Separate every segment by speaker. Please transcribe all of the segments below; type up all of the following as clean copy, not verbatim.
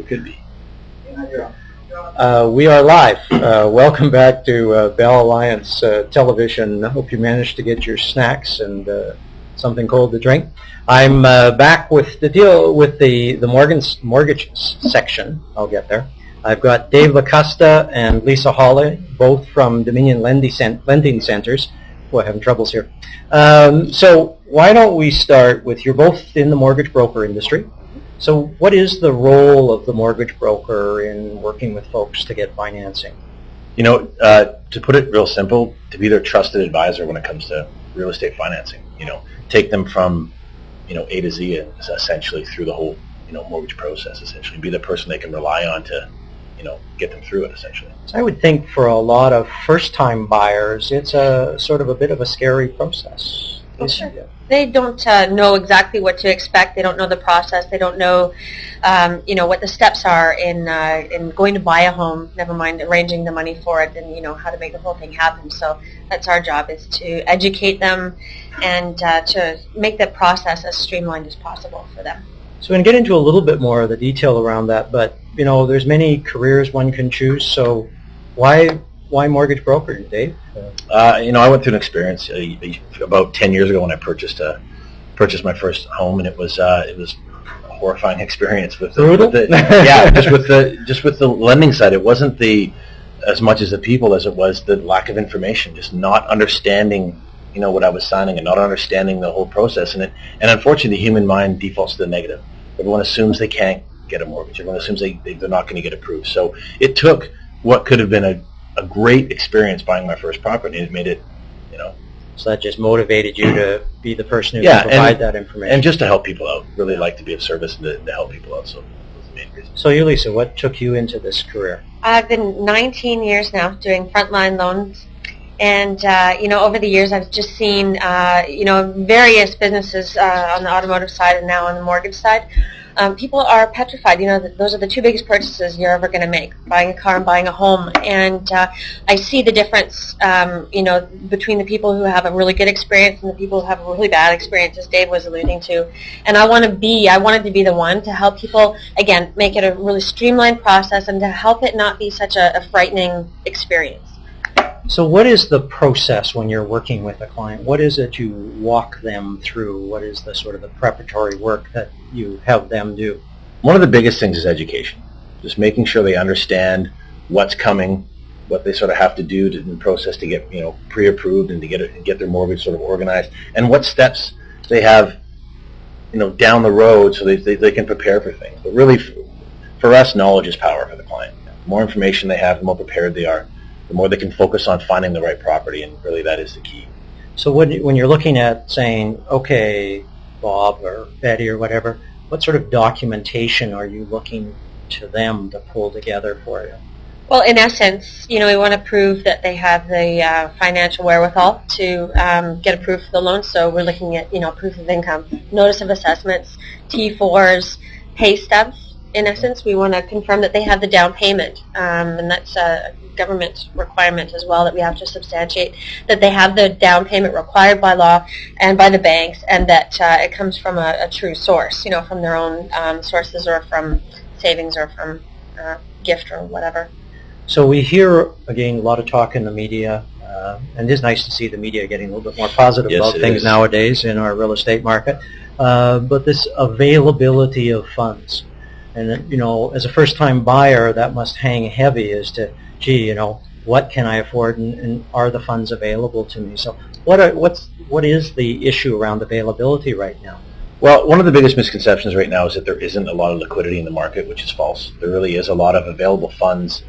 Speaker 1: it could be.
Speaker 2: We are live. Welcome back to Bell Alliance Television. I hope you managed to get your snacks and something cold to drink. I'm back with the deal with the mortgage section. I'll get there. I've got Dave Lacusta and Lisa Hawley, both from Dominion Lending Centers. Boy, I'm having troubles here. So why don't we start with, you're both in the mortgage broker industry. So what is the role of the mortgage broker in working with folks to get financing?
Speaker 1: You know, to put it real simple, to be their trusted advisor when it comes to real estate financing. You know, take them from, A to Z essentially through the whole, mortgage process, essentially. Be the person they can rely on to, get them through it, essentially.
Speaker 2: So I would think for a lot of first-time buyers, it's a sort of a bit of a scary process.
Speaker 3: Sure. They don't know exactly what to expect. They don't know the process. They don't know, what the steps are in going to buy a home, never mind arranging the money for it and, how to make the whole thing happen. So that's our job, is to educate them and to make the process as streamlined as possible for them.
Speaker 2: So we're going to get into a little bit more of the detail around that, but, there's many careers one can choose, so why mortgage broker, Dave?
Speaker 1: I went through an experience about 10 years ago when I purchased my first home, and it was a horrifying experience with just with the lending side. It wasn't as much as the people as it was the lack of information, just not understanding what I was signing and not understanding the whole process. And unfortunately, the human mind defaults to the negative. Everyone assumes they can't get a mortgage. Everyone assumes they're not going to get approved. So it took what could have been a great experience buying my first property, and it made it,
Speaker 2: So that just motivated you to be the person who can provide that information.
Speaker 1: And just to help people out. Really like to be of service and to help people out. So that was the main reason.
Speaker 2: So you, Lisa, what took you into this career?
Speaker 3: I've been 19 years now doing frontline loans. And, over the years I've just seen, various businesses on the automotive side and now on the mortgage side. People are petrified. Those are the two biggest purchases you're ever going to make, buying a car and buying a home. And I see the difference, between the people who have a really good experience and the people who have a really bad experience, as Dave was alluding to. And I wanted to be the one to help people, again, make it a really streamlined process and to help it not be such a frightening experience.
Speaker 2: So what is the process when you're working with a client? What is it you walk them through? What is the sort of the preparatory work that you have them do?
Speaker 1: One of the biggest things is education. Just making sure they understand what's coming, what they sort of have to do in the process to get, pre-approved and to get their mortgage sort of organized, and what steps they have, down the road so they can prepare for things. But really, for us, knowledge is power for the client. The more information they have, the more prepared they are, the more they can focus on finding the right property, and really that is the key.
Speaker 2: So when you're looking at saying, okay, Bob or Betty or whatever, what sort of documentation are you looking to them to pull together for you?
Speaker 3: Well, in essence, we want to prove that they have the financial wherewithal to get approved for the loan. So we're looking at, proof of income, notice of assessments, T4s, pay stubs. In essence, we want to confirm that they have the down payment, and that's a government requirement as well, that we have to substantiate that they have the down payment required by law and by the banks, and that it comes from a true source, from their own sources or from savings or from gift or whatever.
Speaker 2: So we hear, again, a lot of talk in the media, and it is nice to see the media getting a little bit more positive about things nowadays in our real estate market, but this availability of funds. And, as a first-time buyer, that must hang heavy as to, gee, what can I afford, and are the funds available to me? So what is the issue around availability right now?
Speaker 1: Well, one of the biggest misconceptions right now is that there isn't a lot of liquidity in the market, which is false. There really is a lot of available funds.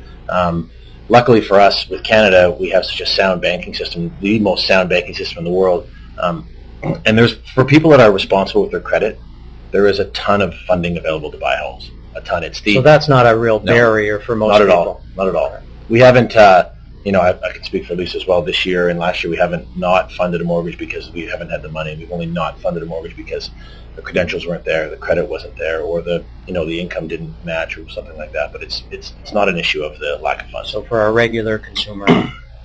Speaker 1: Luckily for us, with Canada, we have such a sound banking system, the most sound banking system in the world. And for people that are responsible with their credit, there is a ton of funding available to buy homes. A ton.
Speaker 2: So that's not a real barrier for most people?
Speaker 1: Not at all. We haven't, I can speak for Lisa as well, this year and last year we haven't not funded a mortgage because we haven't had the money. We've only not funded a mortgage because the credentials weren't there, the credit wasn't there, or the income didn't match or something like that. But it's not an issue of the lack of funds.
Speaker 2: So for a regular consumer,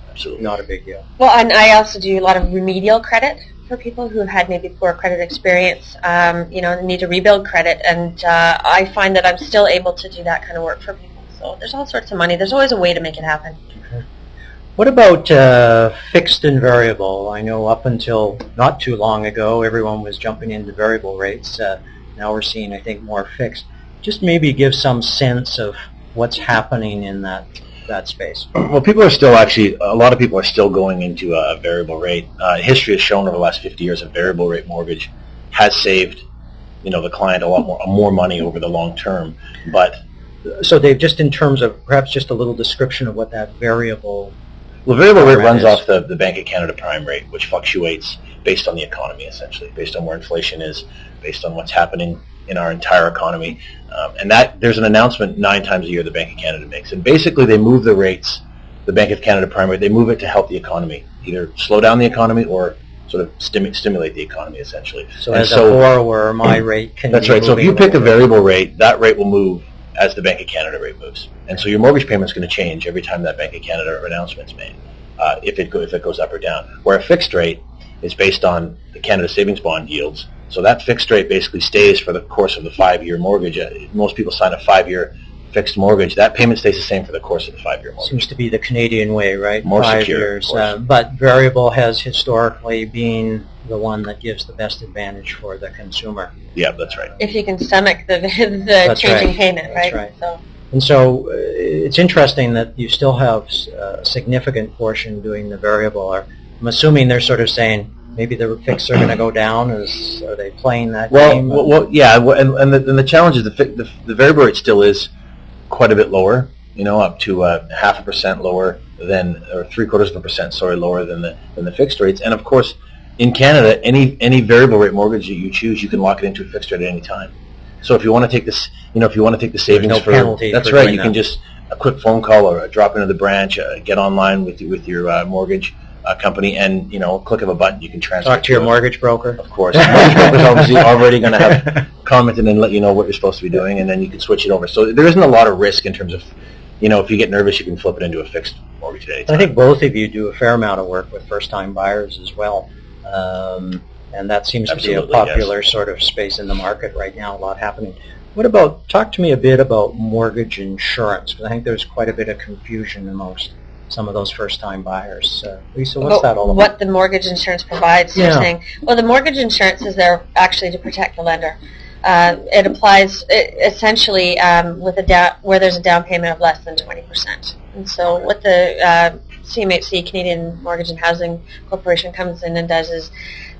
Speaker 1: absolutely
Speaker 2: not a big deal.
Speaker 3: Well, and I also do a lot of remedial credit for people who have had maybe poor credit experience, need to rebuild credit, and I find that I'm still able to do that kind of work for people. So there's all sorts of money. There's always a way to make it happen.
Speaker 2: Okay. What about fixed and variable? I know up until not too long ago, everyone was jumping into variable rates. Now we're seeing, I think, more fixed. Just maybe give some sense of what's happening in that space.
Speaker 1: Well, a lot of people are still going into a variable rate. History has shown over the last 50 years a variable rate mortgage has saved, the client a lot more money over the long term. But
Speaker 2: so, Dave, just in terms of perhaps just a little description of what that variable.
Speaker 1: Well, the variable rate runs off the Bank of Canada prime rate, which fluctuates based on the economy, essentially, based on where inflation is, based on what's happening in our entire economy. And that there's an announcement 9 times a year the Bank of Canada makes. And basically they move the rates, the Bank of Canada prime rate, they move it to help the economy, either slow down the economy or sort of stimulate the economy, essentially.
Speaker 2: So as a borrower, my rate can
Speaker 1: That's right. So if you pick a variable rate, that rate will move as the Bank of Canada rate moves. And so your mortgage payment is going to change every time that Bank of Canada announcement is made, if it goes up or down. Where a fixed rate is based on the Canada Savings Bond yields. So that fixed rate basically stays for the course of the 5-year mortgage. Most people sign a 5-year fixed mortgage. That payment stays the same for the course of the 5-year mortgage.
Speaker 2: Seems to be the Canadian way, right?
Speaker 1: More
Speaker 2: 5
Speaker 1: secure,
Speaker 2: years. But variable has historically been the one that gives the best advantage for the consumer.
Speaker 1: Yeah, that's right.
Speaker 3: If you can stomach the changing
Speaker 2: right.
Speaker 3: payment, right?
Speaker 2: That's right. So it's interesting that you still have a significant portion doing the variable. I'm assuming they're sort of saying maybe the fixed are going to go down. Are they playing that game?
Speaker 1: Well, yeah. And the challenge is the variable rate still is quite a bit lower. Up to 0.5% lower than, or 0.75%, lower than the fixed rates. And of course, in Canada, any variable rate mortgage that you choose, you can lock it into a fixed rate at any time. So if you want to take this, if you want to take the savings
Speaker 2: no penalty.
Speaker 1: That's right. You can just a quick phone call or drop into the branch, get online with your mortgage company, and click of a button, you can transfer.
Speaker 2: Talk to your mortgage broker.
Speaker 1: Of course, the mortgage broker is obviously already going to have commented and let you know what you're supposed to be doing, and then you can switch it over. So there isn't a lot of risk in terms of, if you get nervous, you can flip it into a fixed mortgage at any time.
Speaker 2: I think both of you do a fair amount of work with first-time buyers as well. And that seems to be a popular sort of space in the market right now, a lot happening. Talk to me a bit about mortgage insurance, because I think there's quite a bit of confusion amongst some of those first-time buyers. Lisa, what's that all about?
Speaker 3: What the mortgage insurance provides, you're saying? Well, the mortgage insurance is there actually to protect the lender. It applies essentially where there's a down payment of less than 20%. And so what the CMHC, Canadian Mortgage and Housing Corporation, comes in and does is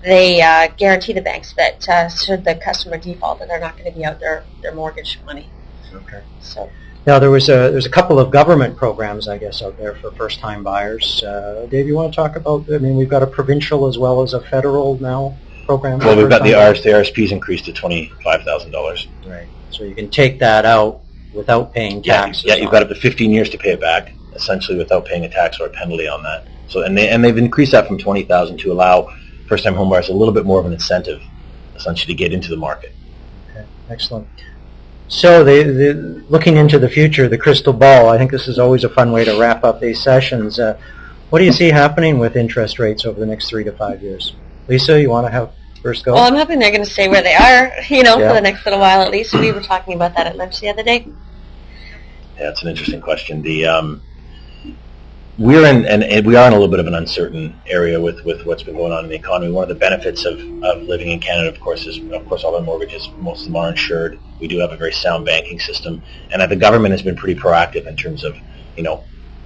Speaker 3: they guarantee the banks that should the customer default, that they're not going to be out their mortgage money.
Speaker 2: Okay.
Speaker 3: So
Speaker 2: now there's a couple of government programs, I guess, out there for first-time buyers. Dave, you want to talk about? I mean, we've got a provincial as well as a federal now program.
Speaker 1: Well, we've got the RSP's increased to $25,000.
Speaker 2: Right. So you can take that out without paying taxes.
Speaker 1: Yeah, you've got up to 15 years to pay it back, essentially without paying a tax or a penalty on that. So and they've increased that from $20,000 to allow first-time homebuyers a little bit more of an incentive, essentially, to get into the market.
Speaker 2: Okay, excellent. So looking into the future, the crystal ball, I think this is always a fun way to wrap up these sessions. What do you see happening with interest rates over the next 3 to 5 years? Lisa, you want to have first go?
Speaker 3: Well, I'm hoping they're going to stay where they are, for the next little while at least. We were talking about that at lunch the other day.
Speaker 1: Yeah, it's an interesting question. We are in a little bit of an uncertain area with what's been going on in the economy. One of the benefits of living in Canada, of course, is all our mortgages, most of them are insured. We do have a very sound banking system, and the government has been pretty proactive in terms of,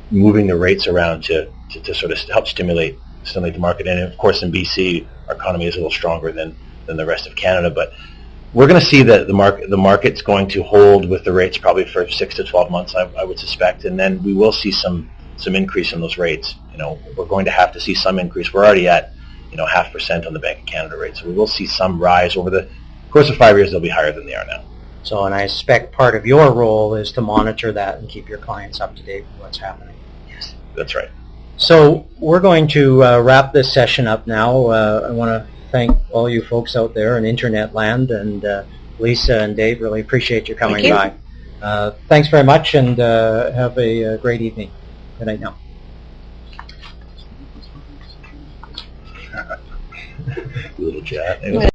Speaker 1: moving the rates around to sort of help stimulate the market. And of course, in BC, our economy is a little stronger than the rest of Canada, but we're going to see that the market's going to hold with the rates probably for 6 to 12 months, I would suspect, and then we will see some increase in those rates. We're going to have to see some increase. We're already at 0.5% on the Bank of Canada rate, so we will see some rise over the course of 5 years. They'll be higher than they are now.
Speaker 2: So, and I suspect part of your role is to monitor that and keep your clients up to date with what's happening.
Speaker 1: Yes, that's right.
Speaker 2: So we're going to wrap this session up now. I want to thank all you folks out there in internet land, and Lisa and Dave, really appreciate you coming by. Thanks very much, and have a great evening. Good night now.
Speaker 1: little chat. It
Speaker 3: I'm
Speaker 1: was